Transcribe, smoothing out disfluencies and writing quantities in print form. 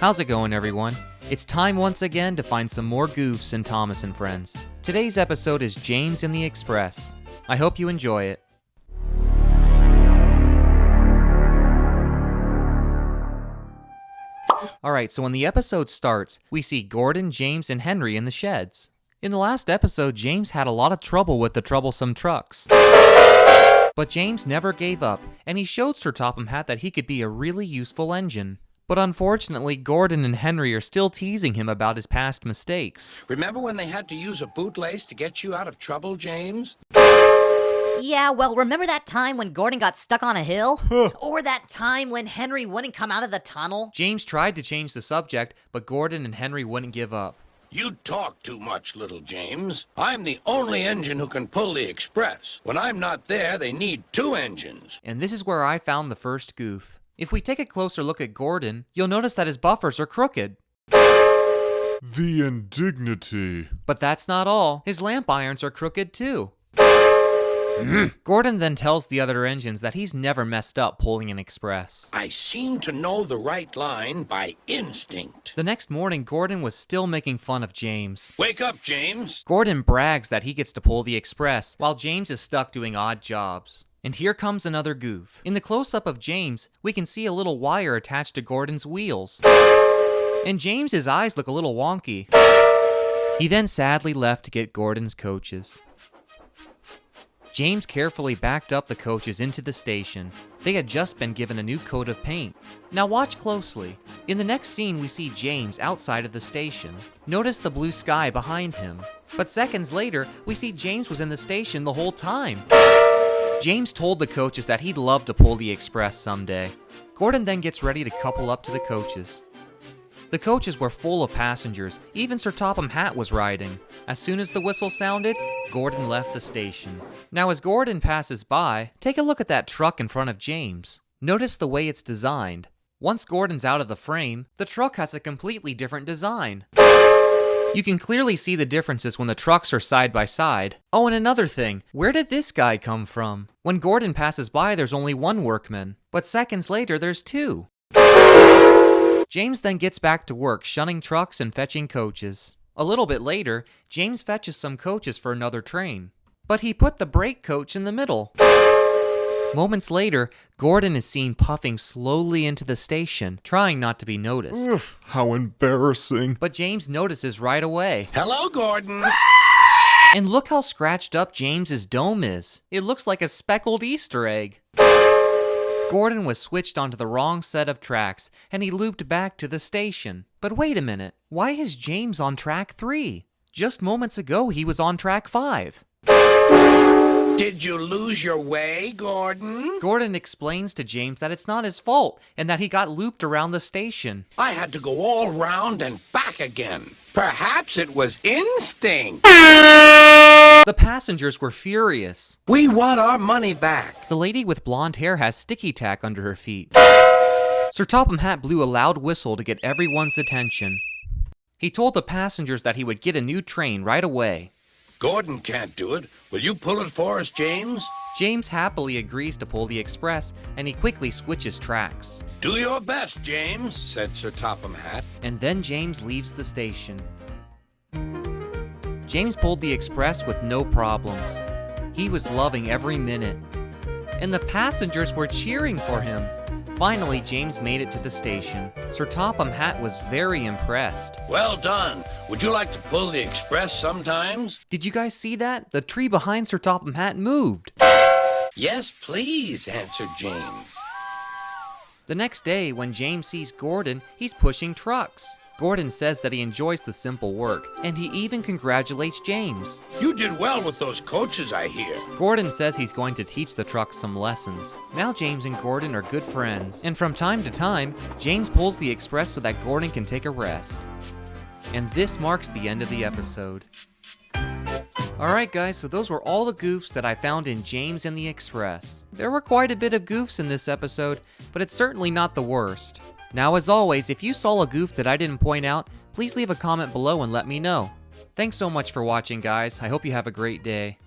How's it going, everyone? It's time once again to find some more goofs in Thomas and Friends. Today's episode is James and the Express. I hope you enjoy it. Alright, so when the episode starts, we see Gordon, James, and Henry in the sheds. In the last episode, James had a lot of trouble with the troublesome trucks. But James never gave up, and he showed Sir Topham Hatt that he could be a really useful engine. But unfortunately, Gordon and Henry are still teasing him about his past mistakes. Remember when they had to use a bootlace to get you out of trouble, James? Yeah, well, remember that time when Gordon got stuck on a hill? Or that time when Henry wouldn't come out of the tunnel? James tried to change the subject, but Gordon and Henry wouldn't give up. You talk too much, little James. I'm the only engine who can pull the Express. When I'm not there, they need two engines. And this is where I found the first goof. If we take a closer look at Gordon, you'll notice that his buffers are crooked. The indignity. But that's not all. His lamp irons are crooked too. Gordon then tells the other engines that he's never messed up pulling an Express. I seem to know the right line by instinct. The next morning, Gordon was still making fun of James. Wake up, James. Gordon brags that he gets to pull the Express, while James is stuck doing odd jobs. And here comes another goof. In the close-up of James, we can see a little wire attached to Gordon's wheels. And James's eyes look a little wonky. He then sadly left to get Gordon's coaches. James carefully backed up the coaches into the station. They had just been given a new coat of paint. Now watch closely. In the next scene, we see James outside of the station. Notice the blue sky behind him. But seconds later, we see James was in the station the whole time. James told the coaches that he'd love to pull the Express someday. Gordon then gets ready to couple up to the coaches. The coaches were full of passengers. Even Sir Topham Hatt was riding. As soon as the whistle sounded, Gordon left the station. Now as Gordon passes by, take a look at that truck in front of James. Notice the way it's designed. Once Gordon's out of the frame, the truck has a completely different design. You can clearly see the differences when the trucks are side by side. Oh, and another thing, where did this guy come from? When Gordon passes by, there's only one workman, but seconds later, there's two. James then gets back to work, shunning trucks and fetching coaches. A little bit later, James fetches some coaches for another train, but he put the brake coach in the middle. Moments later, Gordon is seen puffing slowly into the station, trying not to be noticed. Ugh, how embarrassing. But James notices right away. Hello, Gordon. And look how scratched up James's dome is. It looks like a speckled Easter egg. Gordon was switched onto the wrong set of tracks, and he looped back to the station. But wait a minute, why is James on track 3? Just moments ago, he was on track 5. Did you lose your way, Gordon? Gordon explains to James that it's not his fault, and that he got looped around the station. I had to go all round and back again. Perhaps it was instinct. The passengers were furious. We want our money back. The lady with blonde hair has sticky tack under her feet. Sir Topham Hatt blew a loud whistle to get everyone's attention. He told the passengers that he would get a new train right away. Gordon can't do it. Will you pull it for us, James? James happily agrees to pull the Express, and he quickly switches tracks. Do your best, James, said Sir Topham Hatt. And then James leaves the station. James pulled the Express with no problems. He was loving every minute. And the passengers were cheering for him. Finally, James made it to the station. Sir Topham Hatt was very impressed. Well done. Would you like to pull the Express sometimes? Did you guys see that? The tree behind Sir Topham Hatt moved. Yes, please, answered James. The next day, when James sees Gordon, he's pushing trucks. Gordon says that he enjoys the simple work, and he even congratulates James. You did well with those coaches, I hear. Gordon says he's going to teach the trucks some lessons. Now James and Gordon are good friends, and from time to time, James pulls the Express so that Gordon can take a rest. And this marks the end of the episode. Alright guys, so those were all the goofs that I found in James and the Express. There were quite a bit of goofs in this episode, but it's certainly not the worst. Now as always, if you saw a goof that I didn't point out, please leave a comment below and let me know. Thanks so much for watching guys, I hope you have a great day.